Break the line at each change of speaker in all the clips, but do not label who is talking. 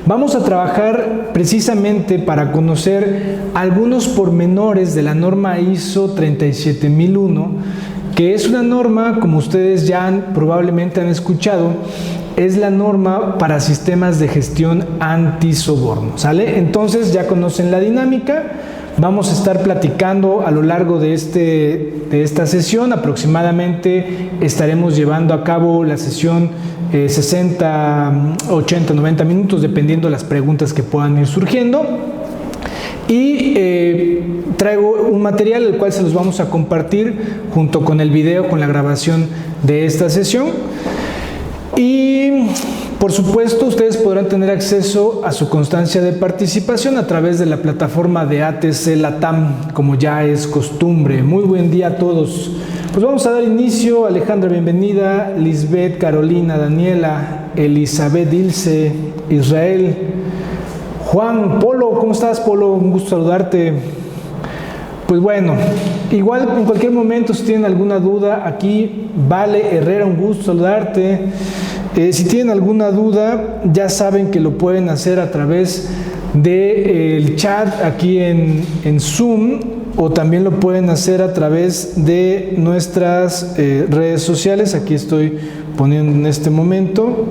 Vamos a trabajar precisamente para conocer algunos pormenores de la norma ISO 37001, que es una norma, como ustedes ya probablemente han escuchado, es la norma para sistemas de gestión antisoborno, ¿sale? Entonces ya conocen la dinámica. Vamos a estar platicando a lo largo de esta sesión. Aproximadamente estaremos llevando a cabo la sesión 60, 80, 90 minutos, dependiendo de las preguntas que puedan ir surgiendo. Y traigo un material el cual se los vamos a compartir junto con el video, con la grabación de esta sesión. Y por supuesto, ustedes podrán tener acceso a su constancia de participación a través de la plataforma de ATC Latam, como ya es costumbre. Muy buen día a todos. Pues vamos a dar inicio. Alejandra, bienvenida. Lisbeth, Carolina, Daniela, Elizabeth, Ilse, Israel, Juan, Polo. ¿Cómo estás, Polo? Un gusto saludarte. Pues bueno, igual en cualquier momento si tienen alguna duda, aquí Vale Herrera, un gusto saludarte. Si tienen alguna duda, ya saben que lo pueden hacer a través del chat aquí en Zoom, o también lo pueden hacer a través de nuestras redes sociales. Aquí estoy poniendo en este momento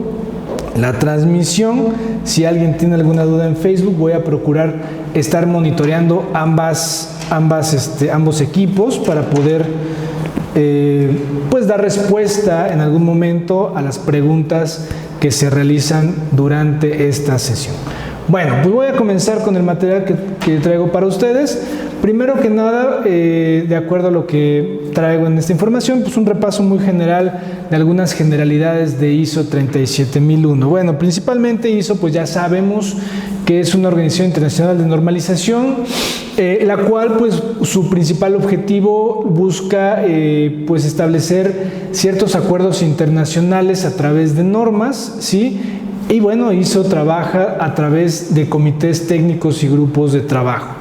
la transmisión. Si alguien tiene alguna duda en Facebook, voy a procurar estar monitoreando ambos equipos para poder pues dar respuesta en algún momento a las preguntas que se realizan durante esta sesión. Bueno, pues voy a comenzar con el material que traigo para ustedes. Primero que nada, de acuerdo a lo que traigo en esta información, pues un repaso muy general de algunas generalidades de ISO 37001. Bueno, principalmente ISO, pues ya sabemos que es una organización internacional de normalización, la cual pues su principal objetivo busca pues establecer ciertos acuerdos internacionales a través de normas, ¿sí? Y bueno, ISO trabaja a través de comités técnicos y grupos de trabajo.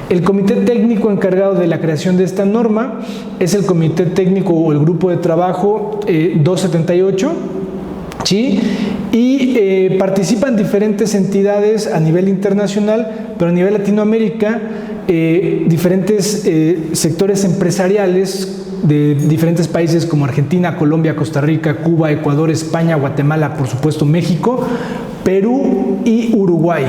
El comité técnico encargado de la creación de esta norma es el comité técnico o el grupo de trabajo 278, ¿sí? Y participan diferentes entidades a nivel internacional, pero a nivel Latinoamérica, diferentes sectores empresariales de diferentes países como Argentina, Colombia, Costa Rica, Cuba, Ecuador, España, Guatemala, por supuesto México, Perú y Uruguay,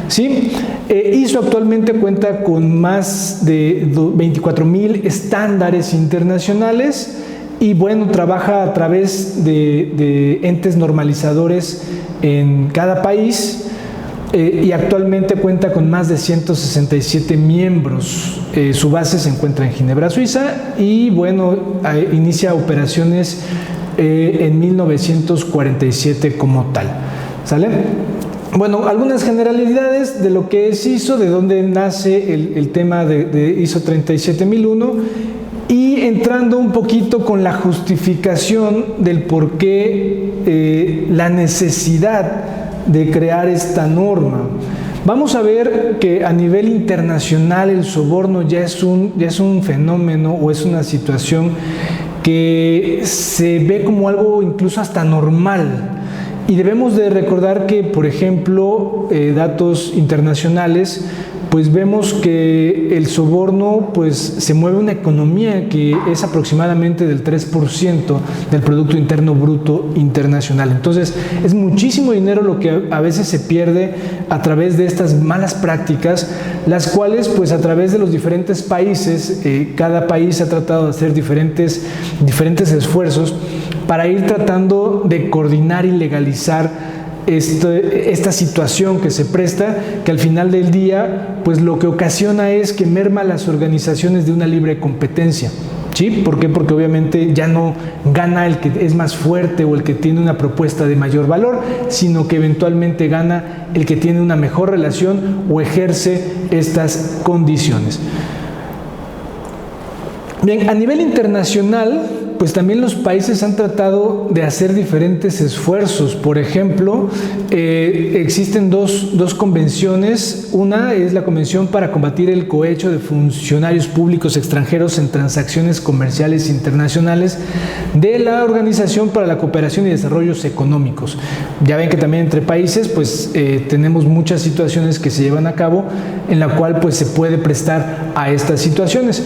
¿sí? ISO actualmente cuenta con más de 24,000 estándares internacionales y bueno, trabaja a través de entes normalizadores en cada país. Y actualmente cuenta con más de 167 miembros. Su base se encuentra en Ginebra, Suiza, y bueno, inicia operaciones en 1947 como tal. ¿Sale? Bueno, algunas generalidades de lo que es ISO, de dónde nace el tema de ISO 37001, y entrando un poquito con la justificación del por qué la necesidad de crear esta norma. Vamos a ver que a nivel internacional el soborno ya es un fenómeno o es una situación que se ve como algo incluso hasta normal. Y debemos de recordar que, por ejemplo, datos internacionales, pues vemos que el soborno pues se mueve una economía que es aproximadamente del 3% del Producto Interno Bruto internacional. Entonces es muchísimo dinero lo que a veces se pierde a través de estas malas prácticas, las cuales pues a través de los diferentes países, cada país ha tratado de hacer diferentes esfuerzos para ir tratando de coordinar y legalizar esta situación que se presta, que al final del día pues lo que ocasiona es que merma las organizaciones de una libre competencia. ¿Sí? ¿Por qué? Porque obviamente ya no gana el que es más fuerte o el que tiene una propuesta de mayor valor, sino que eventualmente gana el que tiene una mejor relación o ejerce estas condiciones. Bien, a nivel internacional, pues también los países han tratado de hacer diferentes esfuerzos. Por ejemplo, existen dos convenciones. Una es la Convención para combatir el cohecho de funcionarios públicos extranjeros en transacciones comerciales internacionales de la Organización para la Cooperación y Desarrollos Económicos. Ya ven que también entre países pues tenemos muchas situaciones que se llevan a cabo en la cual pues se puede prestar a estas situaciones.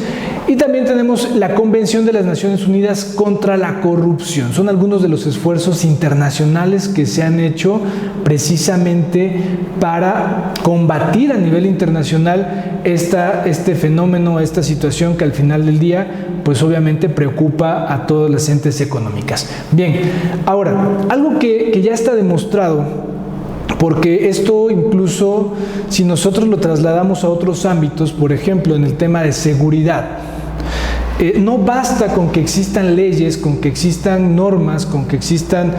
Y también tenemos la Convención de las Naciones Unidas contra la Corrupción. Son algunos de los esfuerzos internacionales que se han hecho precisamente para combatir a nivel internacional este fenómeno, esta situación que al final del día pues obviamente preocupa a todas las entes económicas. Bien, ahora, algo que ya está demostrado, porque esto incluso si nosotros lo trasladamos a otros ámbitos, por ejemplo en el tema de seguridad, no basta con que existan leyes, con que existan normas, con que existan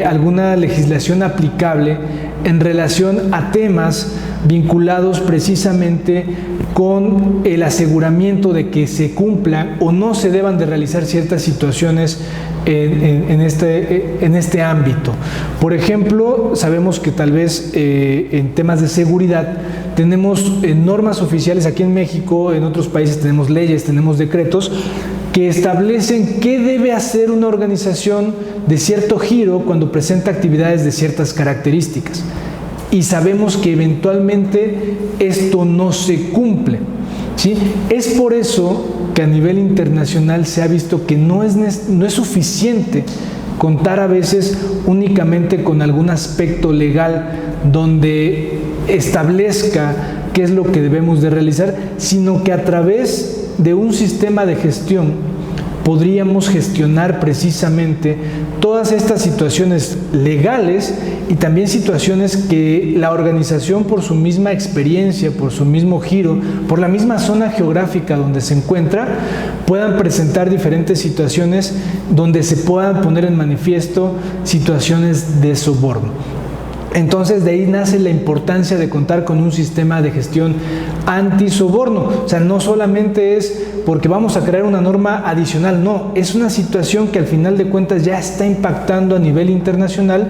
alguna legislación aplicable en relación a temas vinculados precisamente con el aseguramiento de que se cumplan o no se deban de realizar ciertas situaciones en este ámbito. Por ejemplo, sabemos que tal vez en temas de seguridad tenemos normas oficiales aquí en México, en otros países tenemos leyes, tenemos decretos que establecen qué debe hacer una organización de cierto giro cuando presenta actividades de ciertas características. Y sabemos que eventualmente esto no se cumple, ¿sí? Es por eso que a nivel internacional se ha visto que no es suficiente contar a veces únicamente con algún aspecto legal donde establezca qué es lo que debemos de realizar, sino que a través de un sistema de gestión podríamos gestionar precisamente todas estas situaciones legales y también situaciones que la organización, por su misma experiencia, por su mismo giro, por la misma zona geográfica donde se encuentra, puedan presentar diferentes situaciones donde se puedan poner en manifiesto situaciones de soborno. Entonces de ahí nace la importancia de contar con un sistema de gestión antisoborno. O sea, no solamente es porque vamos a crear una norma adicional, no, es una situación que al final de cuentas ya está impactando a nivel internacional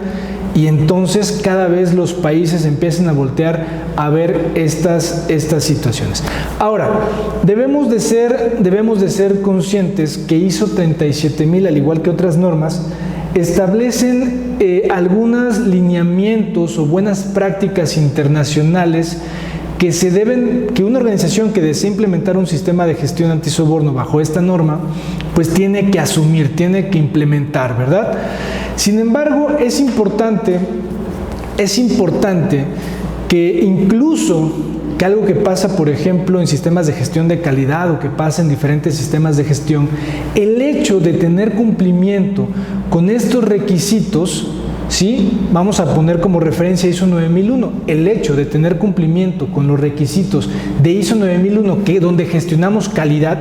y entonces cada vez los países empiezan a voltear a ver estas situaciones. Ahora, debemos de ser conscientes que ISO 37000, al igual que otras normas, establecen algunos lineamientos o buenas prácticas internacionales que una organización que desea implementar un sistema de gestión antisoborno bajo esta norma, pues tiene que asumir, tiene que implementar, ¿verdad? Sin embargo, es importante que incluso que algo que pasa, por ejemplo, en sistemas de gestión de calidad o que pasa en diferentes sistemas de gestión, el hecho de tener cumplimiento con estos requisitos, ¿sí? Vamos a poner como referencia ISO 9001, el hecho de tener cumplimiento con los requisitos de ISO 9001, donde gestionamos calidad,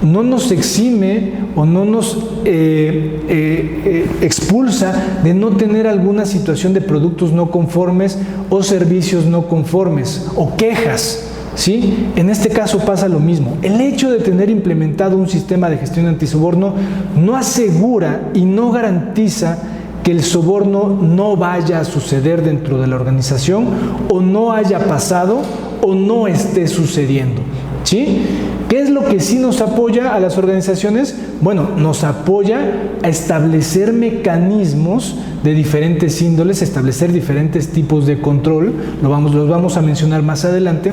no nos exime o no nos expulsa de no tener alguna situación de productos no conformes o servicios no conformes o quejas, ¿sí? En este caso pasa lo mismo. El hecho de tener implementado un sistema de gestión antisoborno no asegura y no garantiza que el soborno no vaya a suceder dentro de la organización o no haya pasado o no esté sucediendo, ¿sí? ¿Qué es lo que sí nos apoya a las organizaciones? Bueno, nos apoya a establecer mecanismos de diferentes índoles, establecer diferentes tipos de control, los vamos a mencionar más adelante,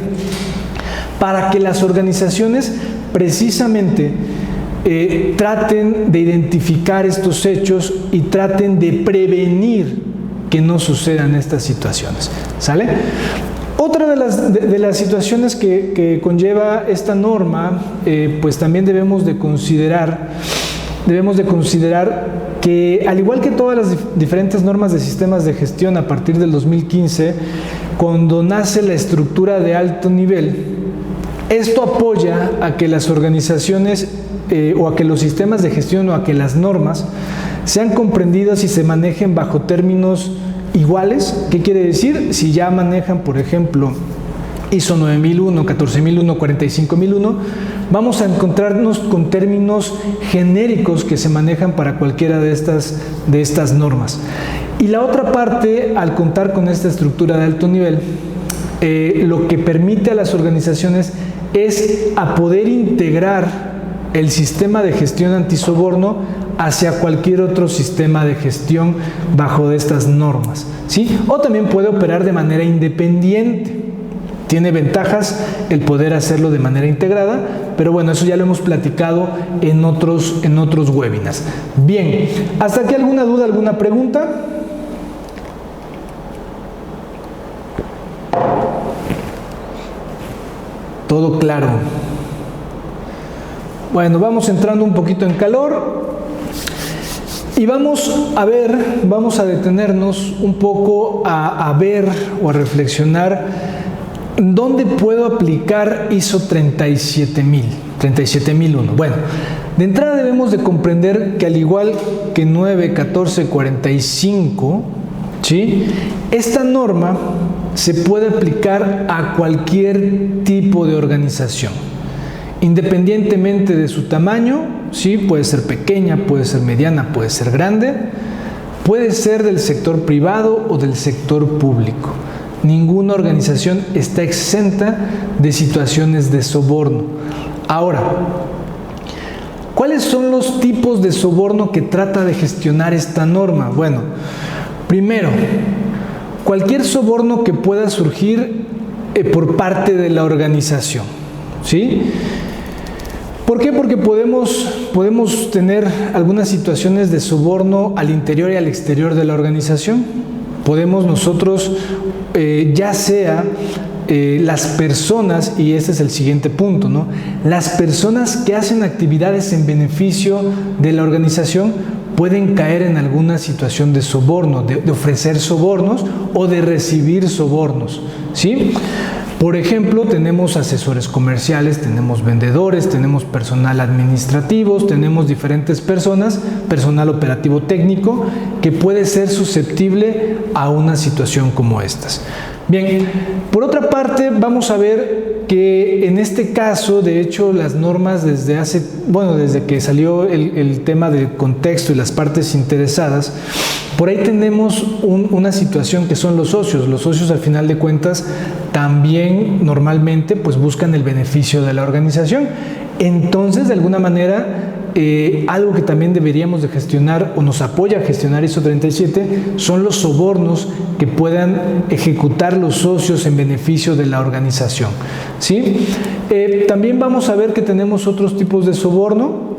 para que las organizaciones precisamente traten de identificar estos hechos y traten de prevenir que no sucedan estas situaciones, ¿sale? Otra de las situaciones que conlleva esta norma, pues también debemos de considerar que, al igual que todas las diferentes normas de sistemas de gestión a partir del 2015, cuando nace la estructura de alto nivel, esto apoya a que las organizaciones o a que los sistemas de gestión o a que las normas sean comprendidas y se manejen bajo términos iguales. ¿Qué quiere decir? Si ya manejan, por ejemplo, ISO 9001, 14001, 45001, vamos a encontrarnos con términos genéricos que se manejan para cualquiera de estas normas. Y la otra parte, al contar con esta estructura de alto nivel, lo que permite a las organizaciones es a poder integrar el sistema de gestión antisoborno hacia cualquier otro sistema de gestión bajo estas normas, ¿sí? O también puede operar de manera independiente. Tiene ventajas el poder hacerlo de manera integrada, pero bueno, eso ya lo hemos platicado en otros webinars. Bien, ¿hasta aquí alguna duda, alguna pregunta? Todo claro. Bueno, vamos entrando un poquito en calor y vamos a detenernos un poco a ver o a reflexionar ¿dónde puedo aplicar ISO 37001? Bueno, de entrada debemos de comprender que al igual que 9, 14, 45, ¿sí? Esta norma se puede aplicar a cualquier tipo de organización, independientemente de su tamaño, ¿sí? Puede ser pequeña, puede ser mediana, puede ser grande, puede ser del sector privado o del sector público. Ninguna organización está exenta de situaciones de soborno. Ahora, ¿cuáles son los tipos de soborno que trata de gestionar esta norma? Bueno, primero, cualquier soborno que pueda surgir por parte de la organización, ¿sí? ¿Por qué? Porque podemos tener algunas situaciones de soborno al interior y al exterior de la organización. Podemos nosotros, ya sea las personas, y este es el siguiente punto, ¿no? Las personas que hacen actividades en beneficio de la organización pueden caer en alguna situación de soborno, de ofrecer sobornos o de recibir sobornos, ¿sí? Por ejemplo, tenemos asesores comerciales, tenemos vendedores, tenemos personal administrativo, tenemos diferentes personas, personal operativo técnico, que puede ser susceptible a una situación como estas. Bien, por otra parte, vamos a ver que en este caso, de hecho, las normas desde que salió el tema del contexto y las partes interesadas, por ahí tenemos una situación que son los socios. Los socios, al final de cuentas, también normalmente pues buscan el beneficio de la organización. Entonces, de alguna manera, algo que también deberíamos de gestionar o nos apoya a gestionar ISO 37 son los sobornos que puedan ejecutar los socios en beneficio de la organización, ¿sí? También vamos a ver que tenemos otros tipos de soborno.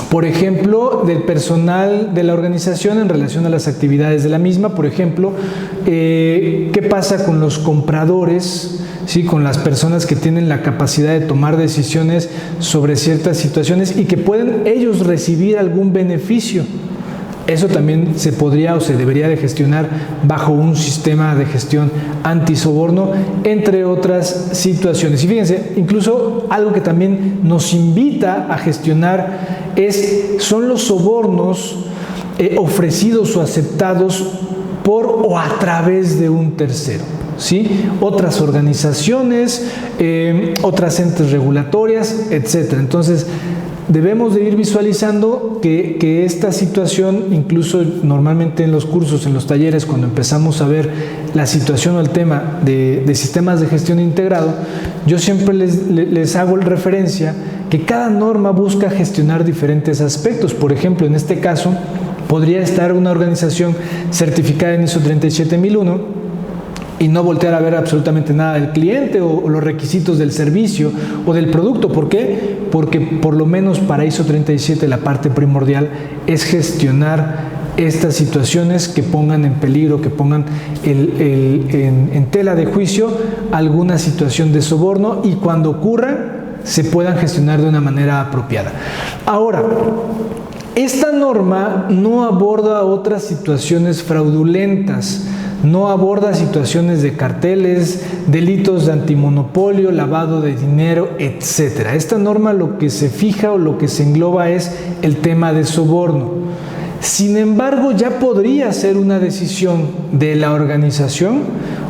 Por ejemplo, del personal de la organización en relación a las actividades de la misma. Por ejemplo, ¿qué pasa con los compradores? ¿Sí? Con las personas que tienen la capacidad de tomar decisiones sobre ciertas situaciones y que pueden ellos recibir algún beneficio. Eso también se podría o se debería de gestionar bajo un sistema de gestión antisoborno, entre otras situaciones. Y fíjense, incluso algo que también nos invita a gestionar son los sobornos ofrecidos o aceptados por o a través de un tercero, ¿sí? Otras organizaciones, otras entes regulatorias, etc. Entonces, debemos de ir visualizando que esta situación, incluso normalmente en los cursos, en los talleres, cuando empezamos a ver la situación o el tema de sistemas de gestión integrado, yo siempre les hago referencia que cada norma busca gestionar diferentes aspectos. Por ejemplo, en este caso, podría estar una organización certificada en ISO 37001 y no voltear a ver absolutamente nada del cliente o los requisitos del servicio o del producto. ¿Por qué? Porque por lo menos para ISO 37 la parte primordial es gestionar estas situaciones que pongan en peligro, que pongan en tela de juicio alguna situación de soborno y cuando ocurra se puedan gestionar de una manera apropiada. Ahora, esta norma no aborda otras situaciones fraudulentas, no aborda situaciones de carteles, delitos de antimonopolio, lavado de dinero, etc. Esta norma lo que se fija o lo que se engloba es el tema de soborno. Sin embargo, ya podría ser una decisión de la organización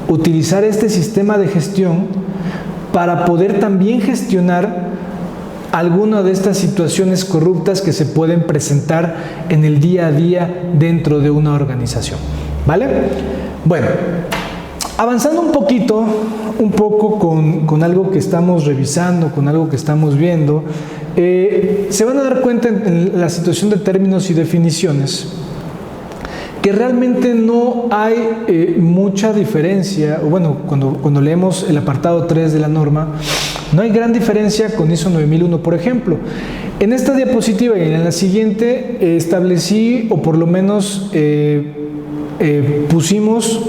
utilizar este sistema de gestión para poder también gestionar alguna de estas situaciones corruptas que se pueden presentar en el día a día dentro de una organización, ¿vale? Bueno, avanzando un poco con algo que estamos revisando, con algo que estamos viendo, se van a dar cuenta en la situación de términos y definiciones que realmente no hay mucha diferencia, o bueno, cuando leemos el apartado 3 de la norma, no hay gran diferencia con ISO 9001, por ejemplo. En esta diapositiva y en la siguiente establecí, o por lo menos pusimos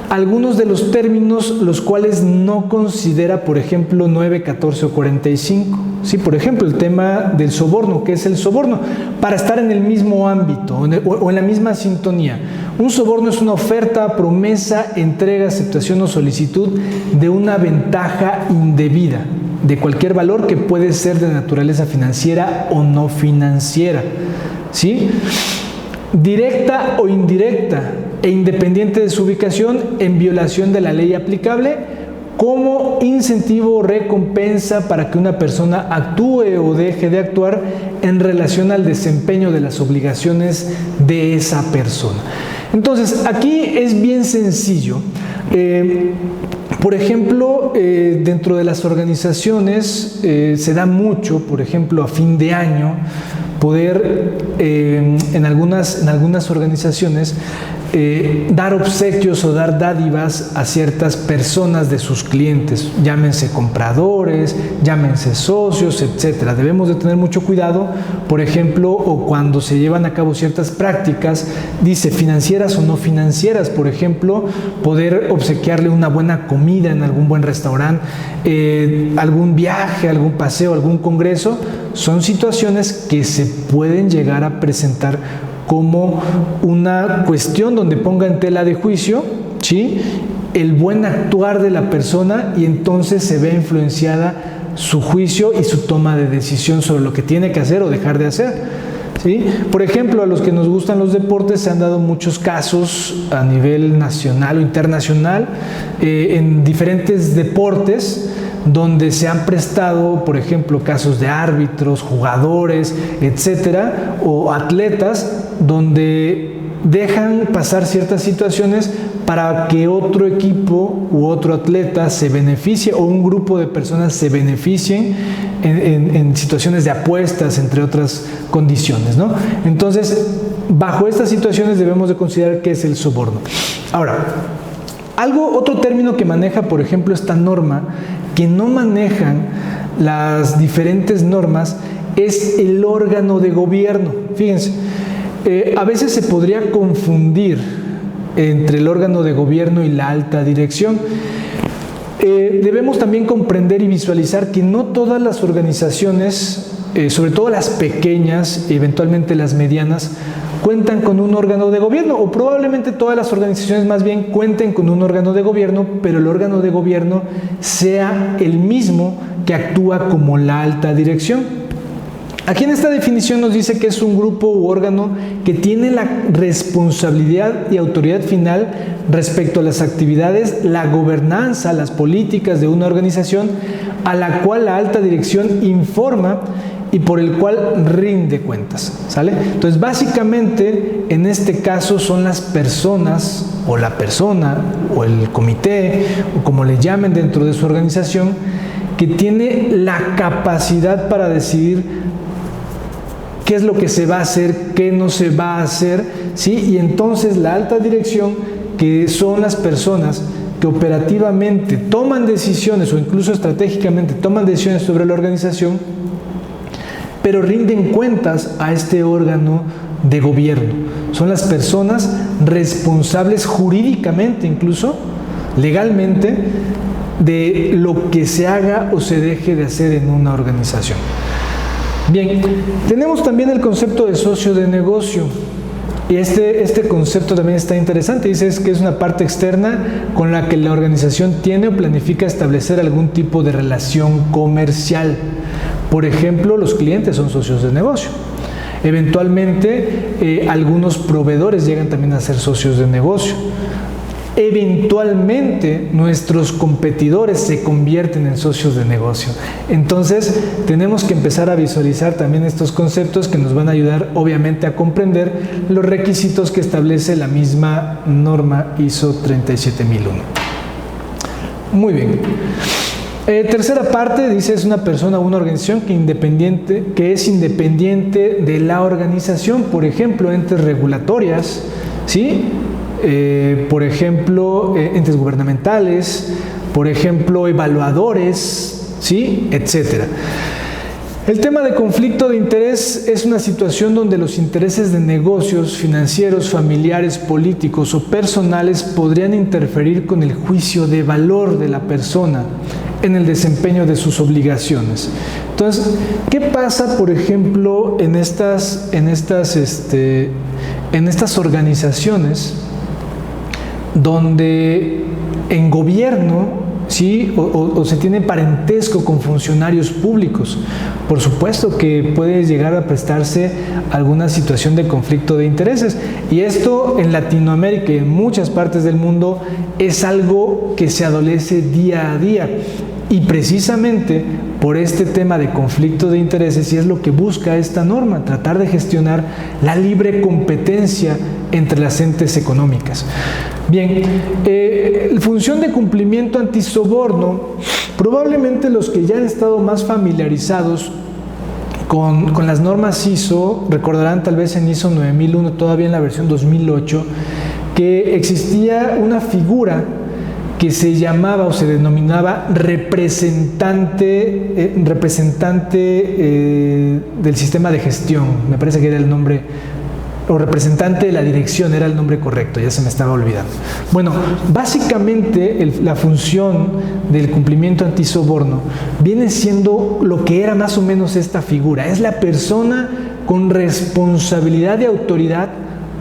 algunos de los términos los cuales no considera, por ejemplo, 9, 14 o 45. Sí, por ejemplo, el tema del soborno, ¿qué es el soborno? Para estar en el mismo ámbito o en la misma sintonía. Un soborno es una oferta, promesa, entrega, aceptación o solicitud de una ventaja indebida de cualquier valor que puede ser de naturaleza financiera o no financiera. ¿Sí? Directa o indirecta e independiente de su ubicación en violación de la ley aplicable, como incentivo o recompensa para que una persona actúe o deje de actuar en relación al desempeño de las obligaciones de esa persona. Entonces, aquí es bien sencillo. Por ejemplo, dentro de las organizaciones se da mucho, por ejemplo, a fin de año, poder en algunas organizaciones dar obsequios o dar dádivas a ciertas personas de sus clientes, llámense compradores, llámense socios, etcétera. Debemos de tener mucho cuidado, por ejemplo, o cuando se llevan a cabo ciertas prácticas, dice financieras o no financieras, por ejemplo, poder obsequiarle una buena comida en algún buen restaurante, algún viaje, algún paseo, algún congreso, son situaciones que se pueden llegar a presentar como una cuestión donde ponga en tela de juicio, ¿sí?, el buen actuar de la persona, y entonces se ve influenciada su juicio y su toma de decisión sobre lo que tiene que hacer o dejar de hacer. ¿Sí? Por ejemplo, a los que nos gustan los deportes se han dado muchos casos a nivel nacional o internacional en diferentes deportes donde se han prestado, por ejemplo, casos de árbitros, jugadores, etcétera, o atletas, donde dejan pasar ciertas situaciones para que otro equipo u otro atleta se beneficie, o un grupo de personas se beneficien en situaciones de apuestas, entre otras condiciones, ¿no? Entonces, bajo estas situaciones debemos de considerar qué es el soborno. Ahora, otro término que maneja, por ejemplo, esta norma, que no manejan las diferentes normas, es el órgano de gobierno. Fíjense, a veces se podría confundir entre el órgano de gobierno y la alta dirección. Debemos también comprender y visualizar que no todas las organizaciones, sobre todo las pequeñas, eventualmente las medianas, cuentan con un órgano de gobierno, o probablemente todas las organizaciones más bien cuenten con un órgano de gobierno, pero el órgano de gobierno sea el mismo que actúa como la alta dirección. Aquí en esta definición nos dice que es un grupo u órgano que tiene la responsabilidad y autoridad final respecto a las actividades, la gobernanza, las políticas de una organización, a la cual la alta dirección informa y por el cual rinde cuentas, ¿sale? Entonces, básicamente, en este caso son las personas, o la persona, o el comité, o como le llamen dentro de su organización, que tiene la capacidad para decidir qué es lo que se va a hacer, qué no se va a hacer, ¿sí? Y entonces la alta dirección, que son las personas que operativamente toman decisiones o incluso estratégicamente toman decisiones sobre la organización, pero rinden cuentas a este órgano de gobierno. Son las personas responsables jurídicamente, incluso legalmente, de lo que se haga o se deje de hacer en una organización. Bien, tenemos también el concepto de socio de negocio. Y este concepto también está interesante. Dice que es una parte externa con la que la organización tiene o planifica establecer algún tipo de relación comercial. Por ejemplo, los clientes son socios de negocio. Eventualmente, algunos proveedores llegan también a ser socios de negocio. eventualmente nuestros competidores se convierten en socios de negocio. Entonces, tenemos que empezar a visualizar también estos conceptos que nos van a ayudar, obviamente, a comprender los requisitos que establece la misma norma ISO 37001. Muy bien. Tercera parte, dice, es una persona o una organización que es independiente de la organización, por ejemplo, entes regulatorias, ¿sí? Por ejemplo, entes gubernamentales, por ejemplo, evaluadores, ¿sí? Etcétera. El tema de conflicto de interés es una situación donde los intereses de negocios, financieros, familiares, políticos o personales podrían interferir con el juicio de valor de la persona en el desempeño de sus obligaciones. Entonces, ¿qué pasa, por ejemplo, en estas organizaciones donde en gobierno, ¿sí? o se tiene parentesco con funcionarios públicos? Por supuesto que puede llegar a prestarse alguna situación de conflicto de intereses, y esto en Latinoamérica y en muchas partes del mundo es algo que se adolece día a día, y precisamente por este tema de conflicto de intereses, y es lo que busca esta norma, tratar de gestionar la libre competencia entre las entes económicas. Bien, función de cumplimiento antisoborno, probablemente los que ya han estado más familiarizados con las normas ISO, recordarán tal vez en ISO 9001, todavía en la versión 2008, que existía una figura que se llamaba o se denominaba representante del sistema de gestión, me parece que era el nombre, o representante de la dirección, era el nombre correcto, ya se me estaba olvidando. Bueno, básicamente la función del cumplimiento antisoborno viene siendo lo que era más o menos esta figura, es la persona con responsabilidad de autoridad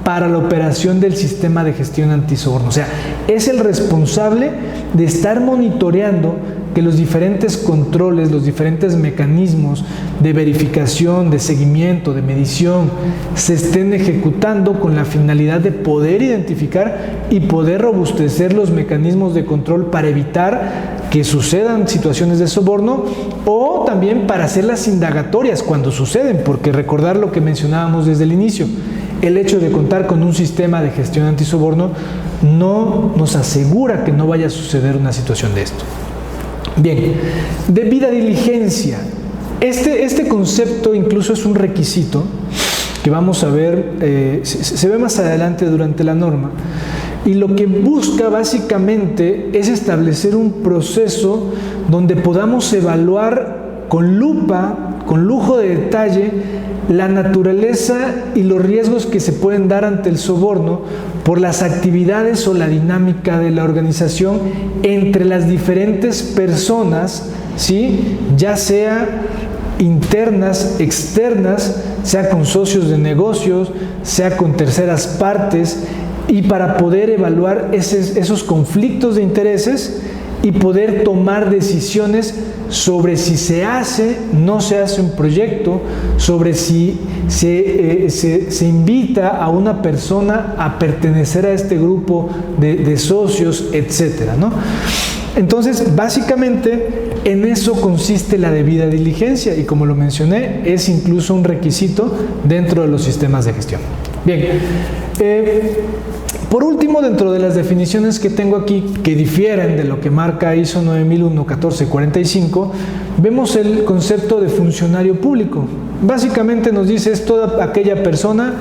para la operación del sistema de gestión antisoborno. O sea, es el responsable de estar monitoreando que los diferentes controles, los diferentes mecanismos de verificación, de seguimiento, de medición, se estén ejecutando con la finalidad de poder identificar y poder robustecer los mecanismos de control para evitar que sucedan situaciones de soborno, o también para hacer las indagatorias cuando suceden, porque recordar lo que mencionábamos desde el inicio, el hecho de contar con un sistema de gestión antisoborno no nos asegura que no vaya a suceder una situación de esto. Bien, debida diligencia. Este concepto incluso es un requisito que vamos a ver, se ve más adelante durante la norma, y lo que busca básicamente es establecer un proceso donde podamos evaluar con lupa, con lujo de detalle, la naturaleza y los riesgos que se pueden dar ante el soborno por las actividades o la dinámica de la organización entre las diferentes personas, ¿sí? Ya sea internas, externas, sea con socios de negocios, sea con terceras partes, y para poder evaluar esos conflictos de intereses y poder tomar decisiones sobre si se hace, no se hace un proyecto, sobre si se invita a una persona a pertenecer a este grupo de socios, etcétera, ¿no? Entonces, básicamente, en eso consiste la debida diligencia, y como lo mencioné, es incluso un requisito dentro de los sistemas de gestión. Bien, por último, dentro de las definiciones que tengo aquí, que difieren de lo que marca ISO 9001-1445, vemos el concepto de funcionario público. Básicamente nos dice es toda aquella persona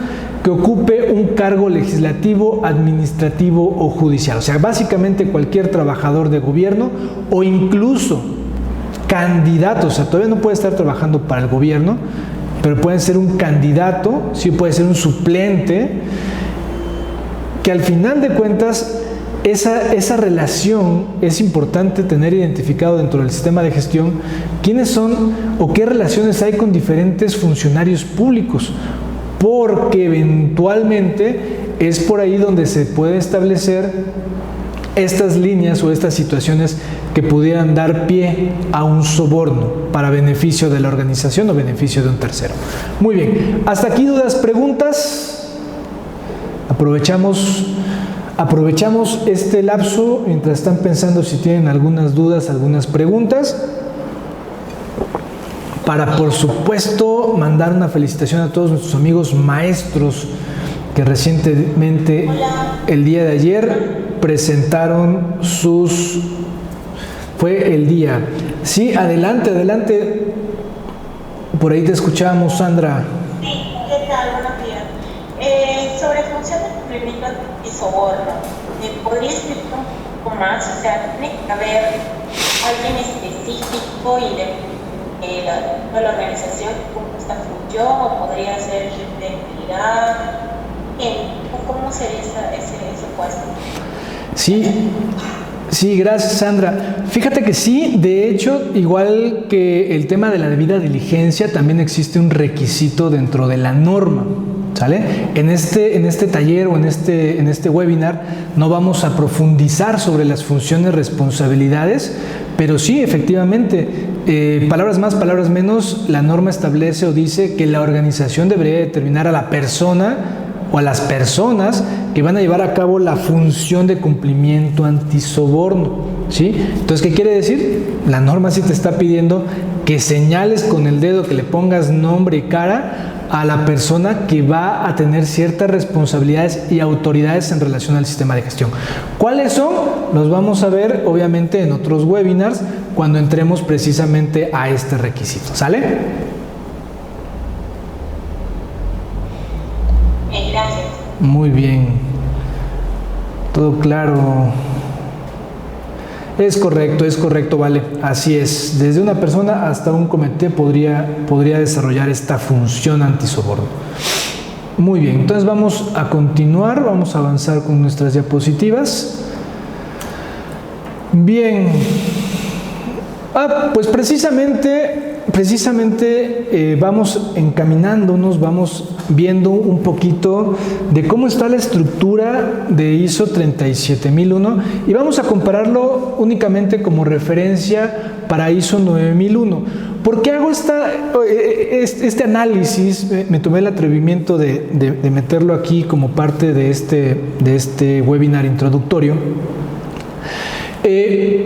que ocupe un cargo legislativo, administrativo o judicial. O sea, básicamente cualquier trabajador de gobierno o incluso candidato. O sea, todavía no puede estar trabajando para el gobierno, pero puede ser un candidato, sí puede ser un suplente, que al final de cuentas esa relación es importante tener identificado dentro del sistema de gestión quiénes son o qué relaciones hay con diferentes funcionarios públicos, porque eventualmente es por ahí donde se puede establecer estas líneas o estas situaciones que pudieran dar pie a un soborno para beneficio de la organización o beneficio de un tercero. Muy bien, hasta aquí dudas, preguntas. Aprovechamos Aprovechamos este lapso mientras están pensando si tienen algunas dudas, algunas preguntas, para por supuesto mandar una felicitación a todos nuestros amigos maestros que recientemente, el día de ayer, presentaron sus... Fue el día. Sí, adelante, adelante. Por ahí te escuchamos, Sandra.
Sí, ¿qué tal? Buenos días. Sobre función de cumplimiento y soborno, ¿me podría explicar un poco más? O sea, ¿tiene que haber alguien específico y de la organización que cumpla esta función, o podría ser gente de utilidad? ¿Cómo sería ese puesto?
Sí. Sí, gracias, Sandra. Fíjate que sí, de hecho, igual que el tema de la debida diligencia, también existe un requisito dentro de la norma, ¿sale? En este taller o en este webinar no vamos a profundizar sobre las funciones, responsabilidades, pero sí, efectivamente, palabras más, palabras menos, la norma establece o dice que la organización debería determinar a la persona o a las personas que van a llevar a cabo la función de cumplimiento antisoborno, ¿sí? Entonces, ¿qué quiere decir? La norma sí te está pidiendo que señales con el dedo, que le pongas nombre y cara a la persona que va a tener ciertas responsabilidades y autoridades en relación al sistema de gestión. ¿Cuáles son? Los vamos a ver, obviamente, en otros webinars cuando entremos precisamente a este requisito, ¿sale?
Gracias.
Muy bien. Todo claro. Es correcto, vale. Así es. Desde una persona hasta un comité podría desarrollar esta función antisoborno. Muy bien. Entonces vamos a continuar, vamos a avanzar con nuestras diapositivas. Bien. Pues precisamente vamos encaminándonos, vamos viendo un poquito de cómo está la estructura de ISO 37001 y vamos a compararlo únicamente como referencia para ISO 9001. ¿Por qué hago este análisis? Me tomé el atrevimiento de meterlo aquí como parte de este webinar introductorio.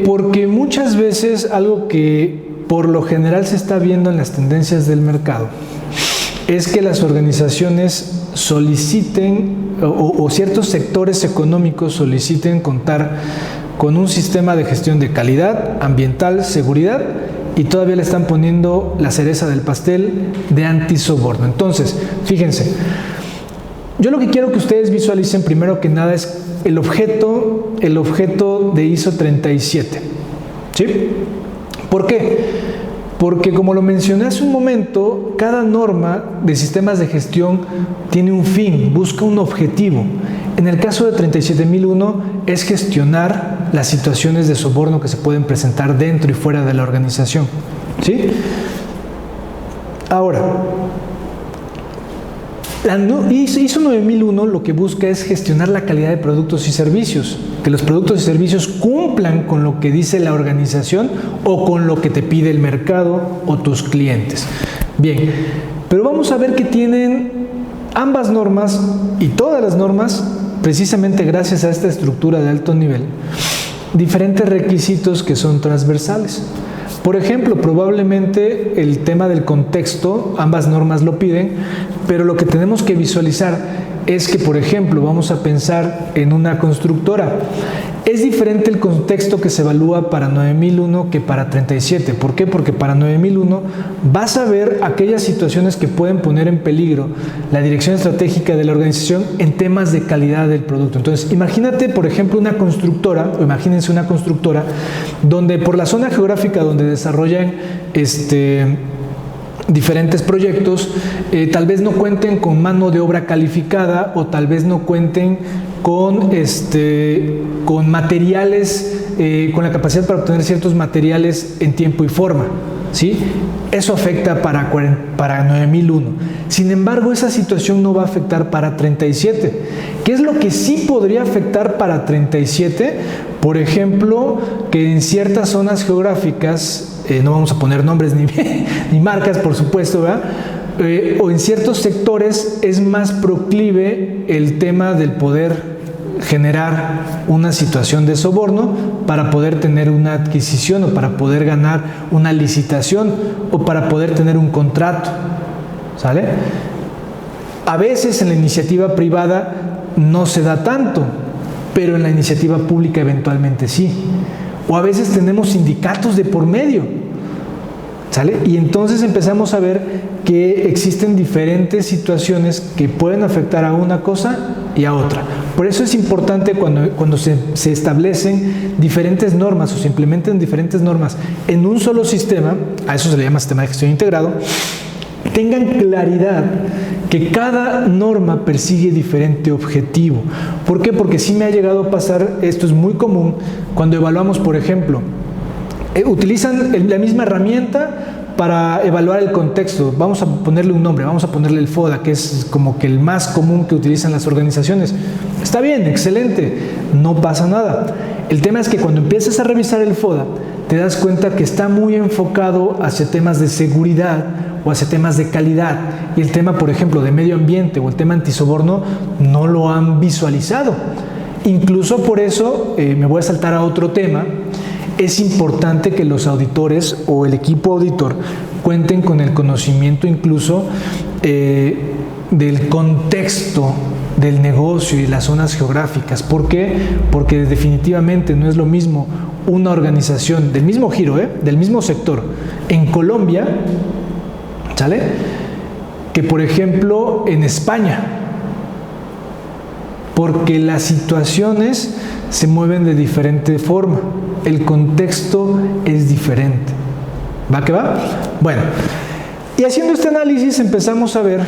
Porque muchas veces algo que por lo general se está viendo en las tendencias del mercado es que las organizaciones soliciten o ciertos sectores económicos soliciten contar con un sistema de gestión de calidad, ambiental, seguridad, y todavía le están poniendo la cereza del pastel de antisoborno. Entonces, fíjense, yo lo que quiero que ustedes visualicen primero que nada es el objeto de ISO 37, ¿sí? ¿Por qué? Porque como lo mencioné hace un momento, cada norma de sistemas de gestión tiene un fin, busca un objetivo. En el caso de 37001 es gestionar las situaciones de soborno que se pueden presentar dentro y fuera de la organización, ¿sí? Ahora, ISO 9001 lo que busca es gestionar la calidad de productos y servicios, que los productos y servicios cumplan con lo que dice la organización o con lo que te pide el mercado o tus clientes. Bien, pero vamos a ver que tienen ambas normas y todas las normas, precisamente gracias a esta estructura de alto nivel, diferentes requisitos que son transversales. Por ejemplo, probablemente el tema del contexto, ambas normas lo piden, pero lo que tenemos que visualizar es que, por ejemplo, vamos a pensar en una constructora. Es diferente el contexto que se evalúa para 9001 que para 37. ¿Por qué? Porque para 9001 vas a ver aquellas situaciones que pueden poner en peligro la dirección estratégica de la organización en temas de calidad del producto. Entonces, imagínate, por ejemplo, una constructora, o imagínense una constructora, donde por la zona geográfica donde desarrollan diferentes proyectos, tal vez no cuenten con mano de obra calificada o tal vez no cuenten con materiales, con la capacidad para obtener ciertos materiales en tiempo y forma, ¿sí? Eso afecta para 9001. Sin embargo, esa situación no va a afectar para 37. ¿Qué es lo que sí podría afectar para 37? Por ejemplo, que en ciertas zonas geográficas, no vamos a poner nombres ni marcas, por supuesto, ¿verdad? O en ciertos sectores es más proclive el tema del poder generar una situación de soborno para poder tener una adquisición o para poder ganar una licitación o para poder tener un contrato, ¿sale? A veces en la iniciativa privada no se da tanto, pero en la iniciativa pública eventualmente sí. O a veces tenemos sindicatos de por medio, ¿sale? Y entonces empezamos a ver que existen diferentes situaciones que pueden afectar a una cosa y a otra. Por eso es importante cuando se establecen diferentes normas o se implementan diferentes normas en un solo sistema, a eso se le llama sistema de gestión integrado, tengan claridad que cada norma persigue diferente objetivo. ¿Por qué? Porque sí me ha llegado a pasar, esto es muy común, cuando evaluamos, por ejemplo, utilizan la misma herramienta para evaluar el contexto. Vamos a ponerle un nombre, vamos a ponerle el FODA, que es como que el más común que utilizan las organizaciones. Está bien, excelente, no pasa nada. El tema es que cuando empiezas a revisar el FODA, te das cuenta que está muy enfocado hacia temas de seguridad o hacia temas de calidad. Y el tema, por ejemplo, de medio ambiente o el tema antisoborno no lo han visualizado. Incluso por eso, me voy a saltar a otro tema, es importante que los auditores o el equipo auditor cuenten con el conocimiento incluso del contexto del negocio y las zonas geográficas. ¿Por qué? Porque definitivamente no es lo mismo una organización del mismo giro, del mismo sector, en Colombia, ¿sale?, que por ejemplo en España, porque las situaciones se mueven de diferente forma, el contexto es diferente. ¿Va que va? Bueno, y haciendo este análisis empezamos a ver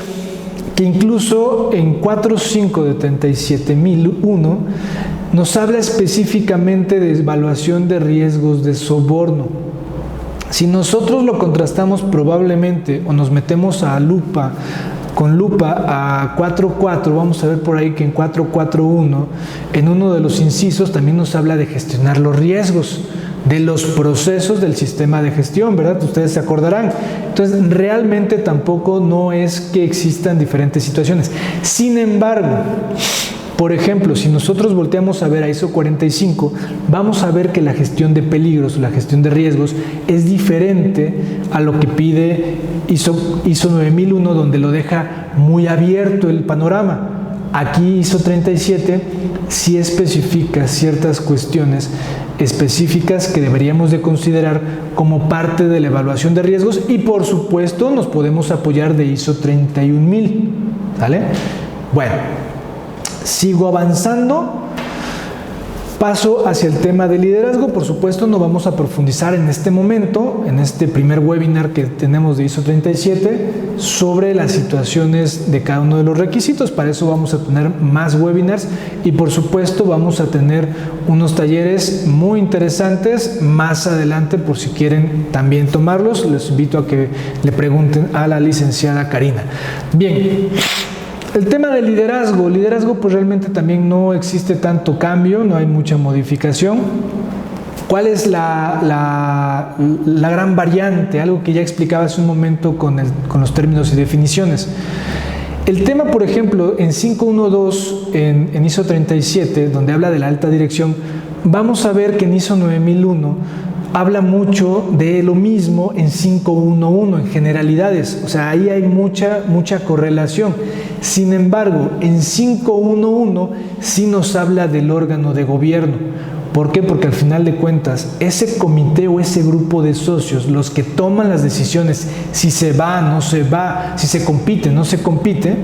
que incluso en 4.5 de 37.001 nos habla específicamente de evaluación de riesgos de soborno. Si nosotros lo contrastamos probablemente o nos metemos con lupa a 4.4, vamos a ver por ahí que en 4.4.1, en uno de los incisos también nos habla de gestionar los riesgos de los procesos del sistema de gestión, ¿verdad? Ustedes se acordarán. Entonces, realmente tampoco no es que existan diferentes situaciones. Sin embargo, por ejemplo, si nosotros volteamos a ver a ISO 45, vamos a ver que la gestión de peligros, la gestión de riesgos, es diferente a lo que pide ISO 9001, donde lo deja muy abierto el panorama. Aquí ISO 37 sí especifica ciertas cuestiones específicas que deberíamos de considerar como parte de la evaluación de riesgos y por supuesto nos podemos apoyar de ISO 31000, ¿vale? Bueno, sigo avanzando, paso hacia el tema de liderazgo. Por supuesto no vamos a profundizar en este momento, en este primer webinar que tenemos de ISO 37, sobre las situaciones de cada uno de los requisitos. Para eso vamos a tener más webinars y por supuesto vamos a tener unos talleres muy interesantes más adelante por si quieren también tomarlos. Les invito a que le pregunten a la licenciada Karina. Bien. El tema del liderazgo pues realmente también no existe tanto cambio, no hay mucha modificación. ¿Cuál es la gran variante? Algo que ya explicaba hace un momento con los términos y definiciones. El tema, por ejemplo, en 5.1.2, en ISO 37, donde habla de la alta dirección, vamos a ver que en ISO 9001 habla mucho de lo mismo en 5.1.1, en generalidades, o sea, ahí hay mucha correlación. Sin embargo, en 5.1.1 sí nos habla del órgano de gobierno. ¿Por qué? Porque al final de cuentas, ese comité o ese grupo de socios, los que toman las decisiones, si se va, no se va, si se compite, no se compite,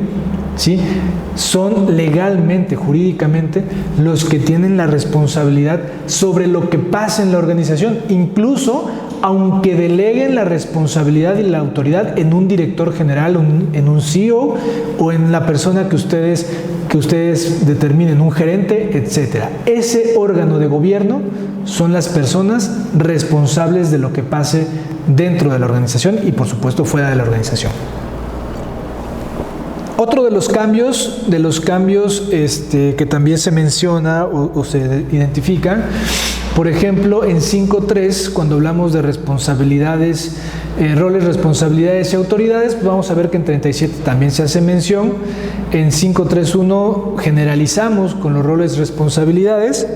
¿sí?, son legalmente, jurídicamente, los que tienen la responsabilidad sobre lo que pasa en la organización, incluso aunque deleguen la responsabilidad y la autoridad en un director general, en un CEO o en la persona que ustedes determinen, un gerente, etcétera. Ese órgano de gobierno son las personas responsables de lo que pase dentro de la organización y por supuesto fuera de la organización. Otro de los cambios que también se menciona o se identifica, por ejemplo, en 5.3, cuando hablamos de responsabilidades roles, responsabilidades y autoridades, pues vamos a ver que en 37 también se hace mención. En 531 generalizamos con los roles, responsabilidades,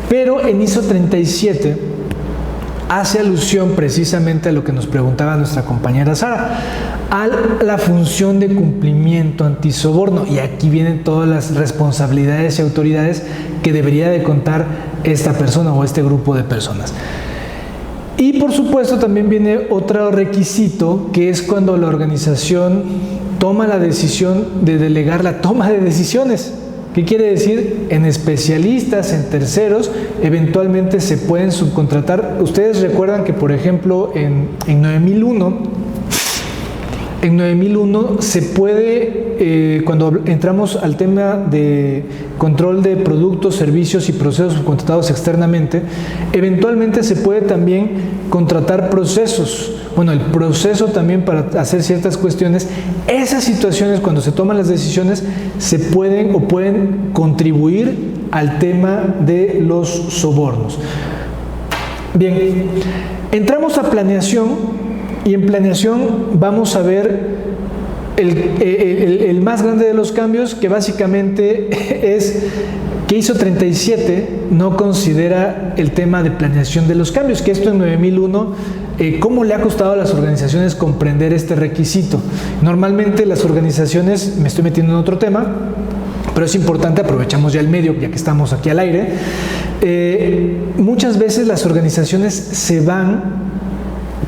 pero en ISO 37 hace alusión precisamente a lo que nos preguntaba nuestra compañera Sara, a la función de cumplimiento antisoborno, y aquí vienen todas las responsabilidades y autoridades que debería de contar esta persona o este grupo de personas. Y por supuesto también viene otro requisito, que es cuando la organización toma la decisión de delegar la toma de decisiones. ¿Qué quiere decir? En especialistas, en terceros, eventualmente se pueden subcontratar. Ustedes recuerdan que, por ejemplo, en 9001 se puede, cuando entramos al tema de control de productos, servicios y procesos subcontratados externamente, eventualmente se puede también contratar procesos. Bueno, el proceso también para hacer ciertas cuestiones, esas situaciones cuando se toman las decisiones se pueden o pueden contribuir al tema de los sobornos. Bien, entramos a planeación. Y en planeación vamos a ver el más grande de los cambios, que básicamente es que ISO 37 no considera el tema de planeación de los cambios, que esto en 9001, ¿cómo le ha costado a las organizaciones comprender este requisito? Normalmente las organizaciones, me estoy metiendo en otro tema, pero es importante, aprovechamos ya el medio, ya que estamos aquí al aire, muchas veces las organizaciones se van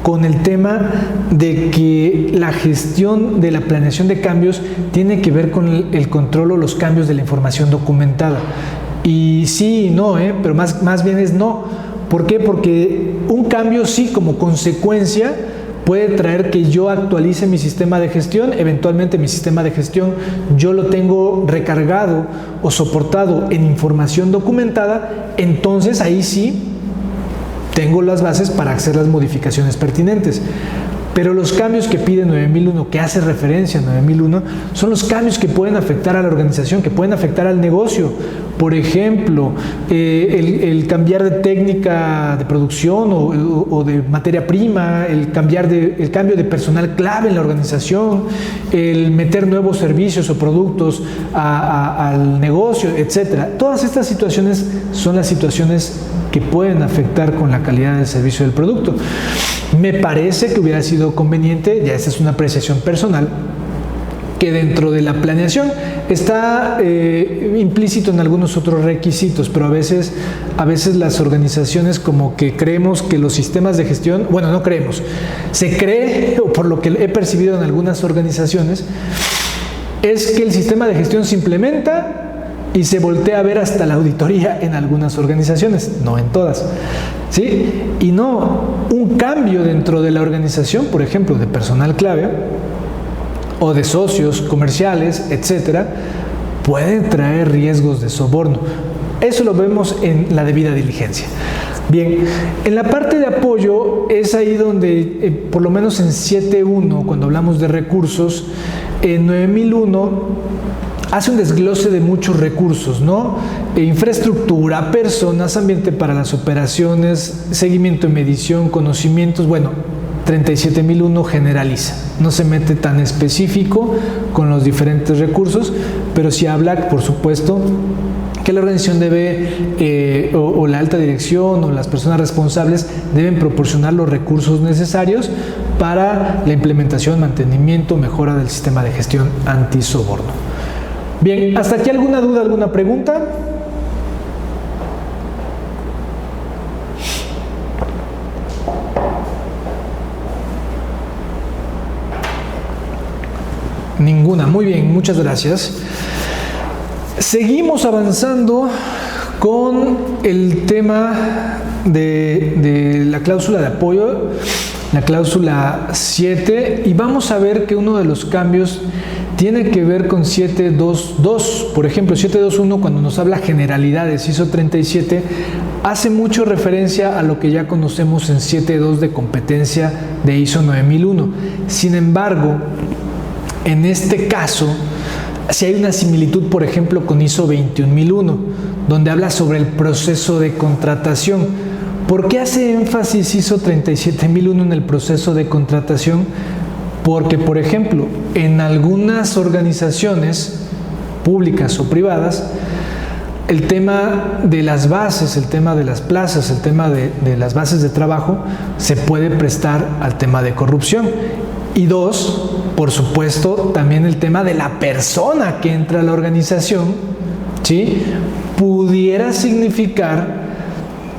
con el tema de que la gestión de la planeación de cambios tiene que ver con el control o los cambios de la información documentada. Y sí y no, pero más bien es no. ¿Por qué? Porque un cambio sí, como consecuencia, puede traer que yo actualice mi sistema de gestión. Eventualmente mi sistema de gestión yo lo tengo recargado o soportado en información documentada, entonces ahí sí tengo las bases para hacer las modificaciones pertinentes. Pero los cambios que pide 9001, que hace referencia a 9001, son los cambios que pueden afectar a la organización, que pueden afectar al negocio. Por ejemplo, el cambiar de técnica de producción o de materia prima, el cambio de personal clave en la organización, el meter nuevos servicios o productos al negocio, etc. Todas estas situaciones son las situaciones que pueden afectar con la calidad del servicio del producto. Me parece que hubiera sido conveniente, ya esta es una apreciación personal, que dentro de la planeación está implícito en algunos otros requisitos, pero a veces las organizaciones como que creemos que los sistemas de gestión, bueno, no creemos, se cree, o por lo que he percibido en algunas organizaciones, es que el sistema de gestión se implementa y se voltea a ver hasta la auditoría en algunas organizaciones, no en todas, ¿sí? Y no, un cambio dentro de la organización, por ejemplo, de personal clave o de socios comerciales, etcétera, puede traer riesgos de soborno. Eso lo vemos en la debida diligencia. Bien, en la parte de apoyo es ahí donde, por lo menos en 7.1, cuando hablamos de recursos, en 9001 hace un desglose de muchos recursos, ¿no? Infraestructura, personas, ambiente para las operaciones, seguimiento y medición, conocimientos. Bueno, 37.001 generaliza, no se mete tan específico con los diferentes recursos, pero sí habla, por supuesto, que la organización debe, o la alta dirección o las personas responsables deben proporcionar los recursos necesarios para la implementación, mantenimiento, mejora del sistema de gestión antisoborno. Bien, ¿hasta aquí alguna duda, alguna pregunta? Ninguna. Muy bien, muchas gracias. Seguimos avanzando con el tema de la cláusula de apoyo, la cláusula 7, y vamos a ver que uno de los cambios tiene que ver con 7.2.2. Por ejemplo, 7.2.1, cuando nos habla generalidades, ISO 37, hace mucho referencia a lo que ya conocemos en 7.2 de competencia de ISO 9001. Sin embargo, en este caso, si hay una similitud, por ejemplo, con ISO 21001, donde habla sobre el proceso de contratación. ¿Por qué hace énfasis ISO 37001 en el proceso de contratación? Porque, por ejemplo, en algunas organizaciones públicas o privadas, el tema de las bases, el tema de las plazas, el tema de las bases de trabajo se puede prestar al tema de corrupción. Y dos, por supuesto, también el tema de la persona que entra a la organización, ¿sí?, pudiera significar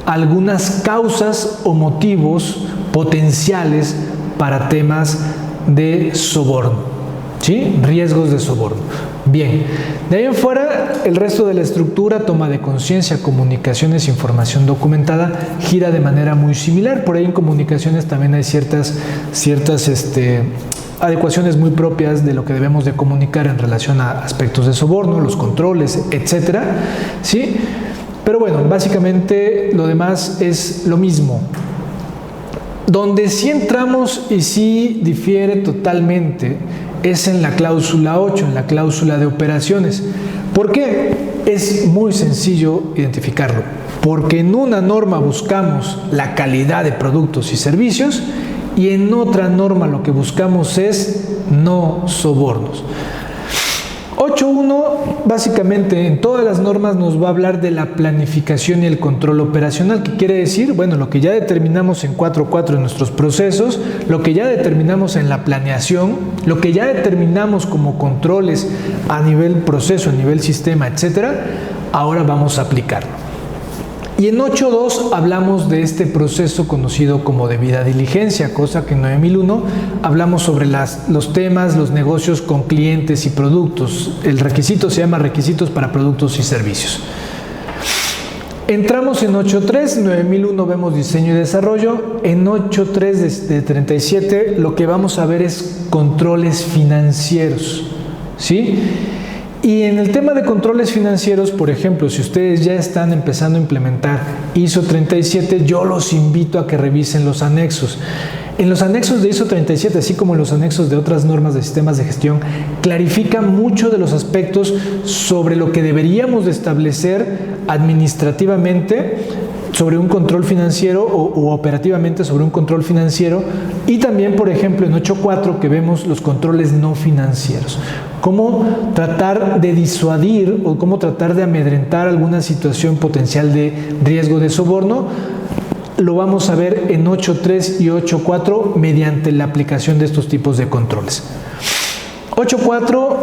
algunas causas o motivos potenciales para temas de soborno, ¿sí?, riesgos de soborno. Bien, de ahí en fuera, el resto de la estructura, toma de conciencia, comunicaciones, información documentada, gira de manera muy similar. Por ahí en comunicaciones también hay ciertas adecuaciones muy propias de lo que debemos de comunicar en relación a aspectos de soborno, los controles, etcétera, ¿sí? Pero bueno, básicamente lo demás es lo mismo. Donde sí entramos y sí difiere totalmente es en la cláusula 8, en la cláusula de operaciones. ¿Por qué? Es muy sencillo identificarlo. Porque en una norma buscamos la calidad de productos y servicios y en otra norma lo que buscamos es no sobornos. 8.1 básicamente en todas las normas nos va a hablar de la planificación y el control operacional, que quiere decir, bueno, lo que ya determinamos en 4.4 en nuestros procesos, lo que ya determinamos en la planeación, lo que ya determinamos como controles a nivel proceso, a nivel sistema, etcétera, ahora vamos a aplicarlo. Y en 8.2 hablamos de este proceso conocido como debida diligencia, cosa que en 9001 hablamos sobre los temas, los negocios con clientes y productos. El requisito se llama requisitos para productos y servicios. Entramos en 8.3, 9001 vemos diseño y desarrollo. En 8.3 de 37 lo que vamos a ver es controles financieros, ¿sí? Y en el tema de controles financieros, por ejemplo, si ustedes ya están empezando a implementar ISO 37, yo los invito a que revisen los anexos. En los anexos de ISO 37, así como en los anexos de otras normas de sistemas de gestión, clarifica mucho de los aspectos sobre lo que deberíamos de establecer administrativamente sobre un control financiero o operativamente sobre un control financiero, y también, por ejemplo, en 8.4 que vemos los controles no financieros. Cómo tratar de disuadir o cómo tratar de amedrentar alguna situación potencial de riesgo de soborno, lo vamos a ver en 8.3 y 8.4 mediante la aplicación de estos tipos de controles. 8.4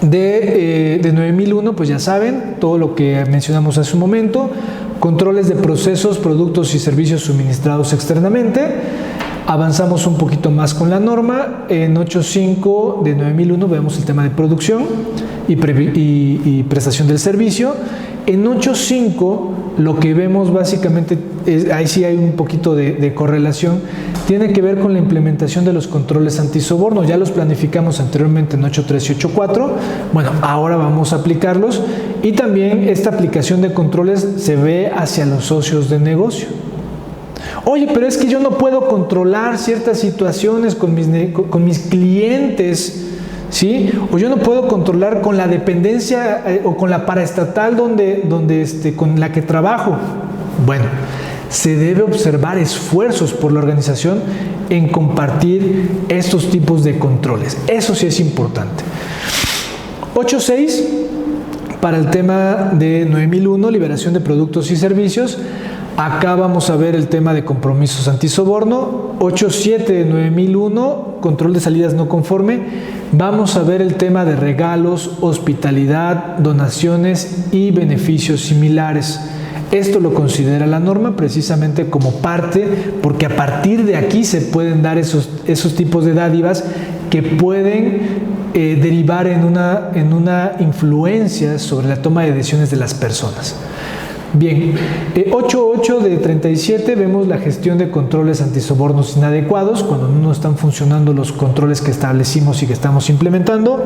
de 9001, pues ya saben, todo lo que mencionamos hace un momento, controles de procesos, productos y servicios suministrados externamente. Avanzamos un poquito más con la norma. En 8.5 de 9001 vemos el tema de producción y prestación del servicio. En 8.5 lo que vemos básicamente, ahí sí hay un poquito de correlación, tiene que ver con la implementación de los controles antisoborno. Ya los planificamos anteriormente en 8.3 y 8.4. Bueno, ahora vamos a aplicarlos, y también esta aplicación de controles se ve hacia los socios de negocio. Oye, pero es que yo no puedo controlar ciertas situaciones con mis clientes, ¿sí? O yo no puedo controlar con la dependencia o con la paraestatal con la que trabajo. Bueno, se debe observar esfuerzos por la organización en compartir estos tipos de controles. Eso sí es importante. 8.6, para el tema de 9001, liberación de productos y servicios. Acá vamos a ver el tema de compromisos antisoborno. 8.7 de 9001, control de salidas no conforme. Vamos a ver el tema de regalos, hospitalidad, donaciones y beneficios similares. Esto lo considera la norma precisamente como parte, porque a partir de aquí se pueden dar esos tipos de dádivas que pueden derivar en una influencia sobre la toma de decisiones de las personas. Bien, 8.8 de 37 vemos la gestión de controles antisobornos inadecuados, cuando no están funcionando los controles que establecimos y que estamos implementando.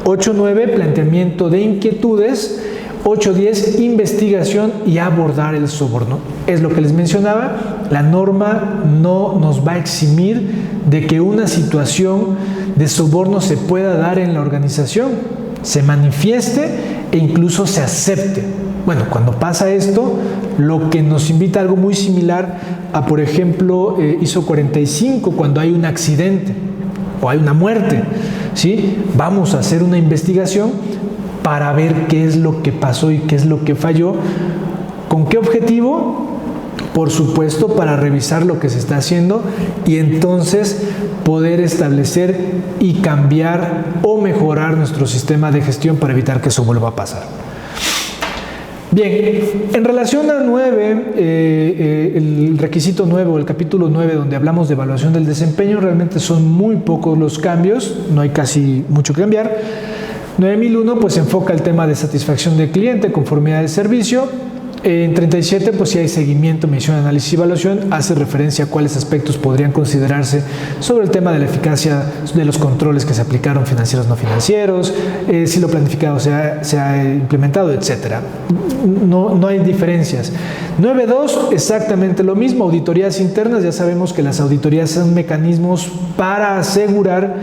8.9, planteamiento de inquietudes. 8.10, investigación y abordar el soborno. Es lo que les mencionaba, la norma no nos va a eximir de que una situación de soborno se pueda dar en la organización, se manifieste e incluso se acepte. Bueno, cuando pasa esto, lo que nos invita a algo muy similar a, por ejemplo, ISO 45, cuando hay un accidente o hay una muerte, ¿sí? Vamos a hacer una investigación para ver qué es lo que pasó y qué es lo que falló. ¿Con qué objetivo? Por supuesto, para revisar lo que se está haciendo y entonces poder establecer y cambiar o mejorar nuestro sistema de gestión para evitar que eso vuelva a pasar. Bien, en relación al 9, el requisito 9 o el capítulo 9, donde hablamos de evaluación del desempeño, realmente son muy pocos los cambios, no hay casi mucho que cambiar. 9001 pues enfoca el tema de satisfacción del cliente, conformidad del servicio. En 37, pues si hay seguimiento, medición, análisis y evaluación, hace referencia a cuáles aspectos podrían considerarse sobre el tema de la eficacia de los controles que se aplicaron, financieros, no financieros, si lo planificado se ha implementado, etcétera. No hay diferencias. 9.2, exactamente lo mismo, auditorías internas. Ya sabemos que las auditorías son mecanismos para asegurar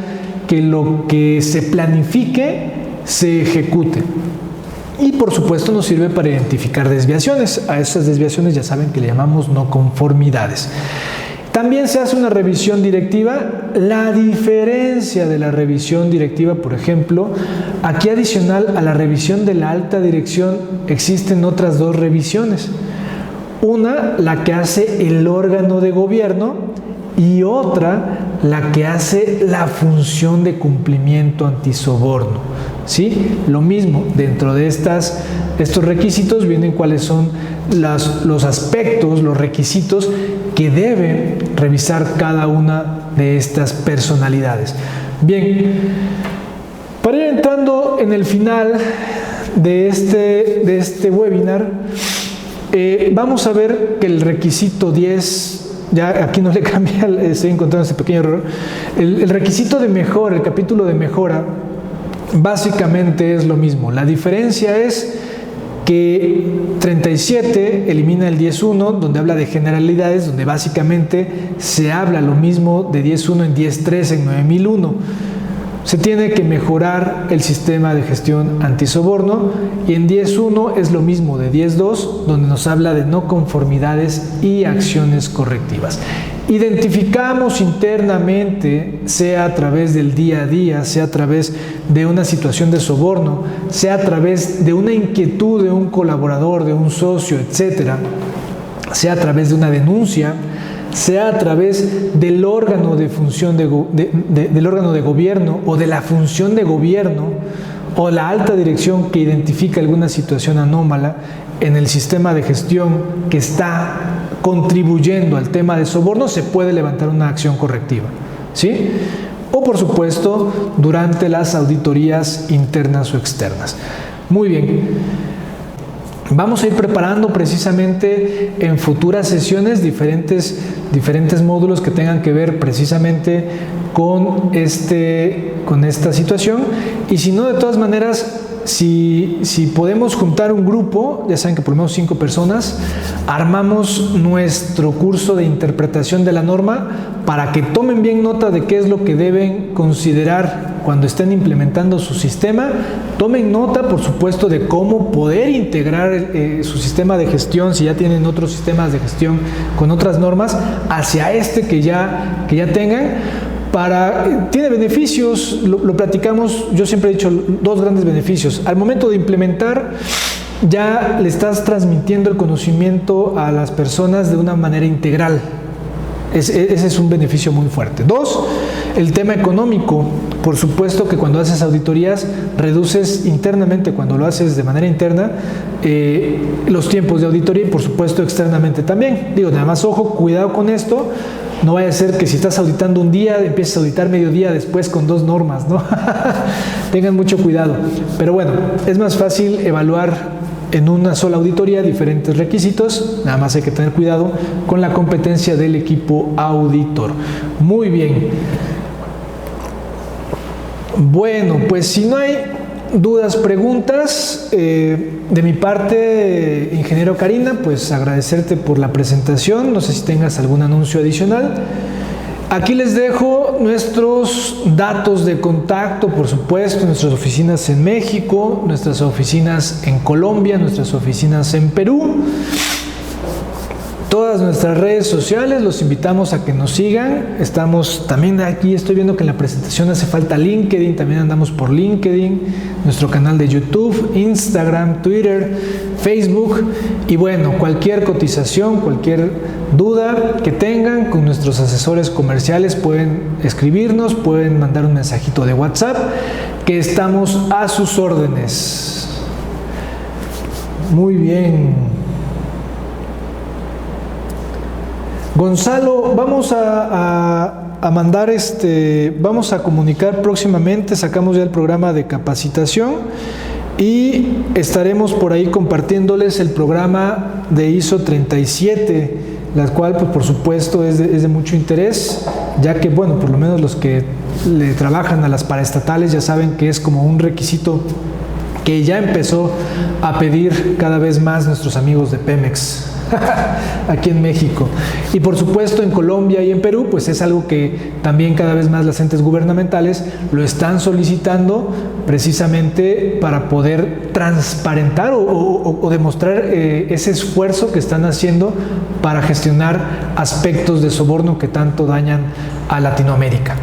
que lo que se planifique se ejecute. Y por supuesto nos sirve para identificar desviaciones. A esas desviaciones ya saben que le llamamos no conformidades. También se hace una revisión directiva. La diferencia de la revisión directiva, por ejemplo, aquí adicional a la revisión de la alta dirección existen otras dos revisiones. Una, la que hace el órgano de gobierno, y otra, la que hace la función de cumplimiento antisoborno. ¿Sí? Lo mismo, dentro de estos requisitos vienen cuáles son los aspectos, los requisitos que debe revisar cada una de estas personalidades. Bien, para ir entrando en el final de este webinar, vamos a ver que el requisito 10, ya aquí no le cambia, estoy encontrando ese pequeño error, el requisito de mejora, el capítulo de mejora, básicamente es lo mismo. La diferencia es que 37 elimina el 10.1, donde habla de generalidades, donde básicamente se habla lo mismo de 10.1 en 10.3 en 9001. Se tiene que mejorar el sistema de gestión antisoborno, y en 10.1 es lo mismo de 10.2, donde nos habla de no conformidades y acciones correctivas. Identificamos internamente, sea a través del día a día, sea a través de una situación de soborno, sea a través de una inquietud de un colaborador, de un socio, etcétera, sea a través de una denuncia, sea a través del órgano de función del órgano de gobierno o de la función de gobierno o la alta dirección que identifica alguna situación anómala en el sistema de gestión que está contribuyendo al tema de soborno, se puede levantar una acción correctiva, ¿sí? O por supuesto durante las auditorías internas o externas. Muy bien. Vamos a ir preparando precisamente en futuras sesiones diferentes módulos que tengan que ver precisamente con esta situación, y si no, de todas maneras, si podemos juntar un grupo, ya saben que por lo menos 5 personas, armamos nuestro curso de interpretación de la norma para que tomen bien nota de qué es lo que deben considerar cuando estén implementando su sistema. Tomen nota, por supuesto, de cómo poder integrar su sistema de gestión, si ya tienen otros sistemas de gestión con otras normas, hacia que ya tengan. Tiene beneficios, lo platicamos, yo siempre he dicho 2 grandes beneficios. Al momento de implementar, ya le estás transmitiendo el conocimiento a las personas de una manera integral. Ese es un beneficio muy fuerte. 2, el tema económico. Por supuesto que cuando haces auditorías, reduces internamente, cuando lo haces de manera interna, los tiempos de auditoría, y por supuesto externamente también. Digo, nada más ojo, cuidado con esto. No vaya a ser que si estás auditando un día, empieces a auditar mediodía después con 2 normas, ¿no? Tengan mucho cuidado. Pero bueno, es más fácil evaluar en una sola auditoría diferentes requisitos. Nada más hay que tener cuidado con la competencia del equipo auditor. Muy bien. Bueno, pues si no hay dudas, preguntas, de mi parte, ingeniero Karina, pues agradecerte por la presentación. No sé si tengas algún anuncio adicional. Aquí les dejo nuestros datos de contacto, por supuesto, nuestras oficinas en México, nuestras oficinas en Colombia, nuestras oficinas en Perú. todas nuestras redes sociales, los invitamos a que nos sigan. Estamos también aquí, estoy viendo que en la presentación hace falta LinkedIn, también andamos por LinkedIn, nuestro canal de YouTube, Instagram, Twitter, Facebook. Y bueno, cualquier cotización, cualquier duda que tengan con nuestros asesores comerciales pueden escribirnos, pueden mandar un mensajito de WhatsApp, que estamos a sus órdenes. Muy bien. Gonzalo, vamos a mandar vamos a comunicar próximamente, sacamos ya el programa de capacitación y estaremos por ahí compartiéndoles el programa de ISO 37, la cual pues por supuesto es de mucho interés, ya que bueno, por lo menos los que le trabajan a las paraestatales ya saben que es como un requisito que ya empezó a pedir cada vez más nuestros amigos de Pemex aquí en México. Y por supuesto en Colombia y en Perú, pues es algo que también cada vez más las entes gubernamentales lo están solicitando precisamente para poder transparentar o demostrar ese esfuerzo que están haciendo para gestionar aspectos de soborno que tanto dañan a Latinoamérica.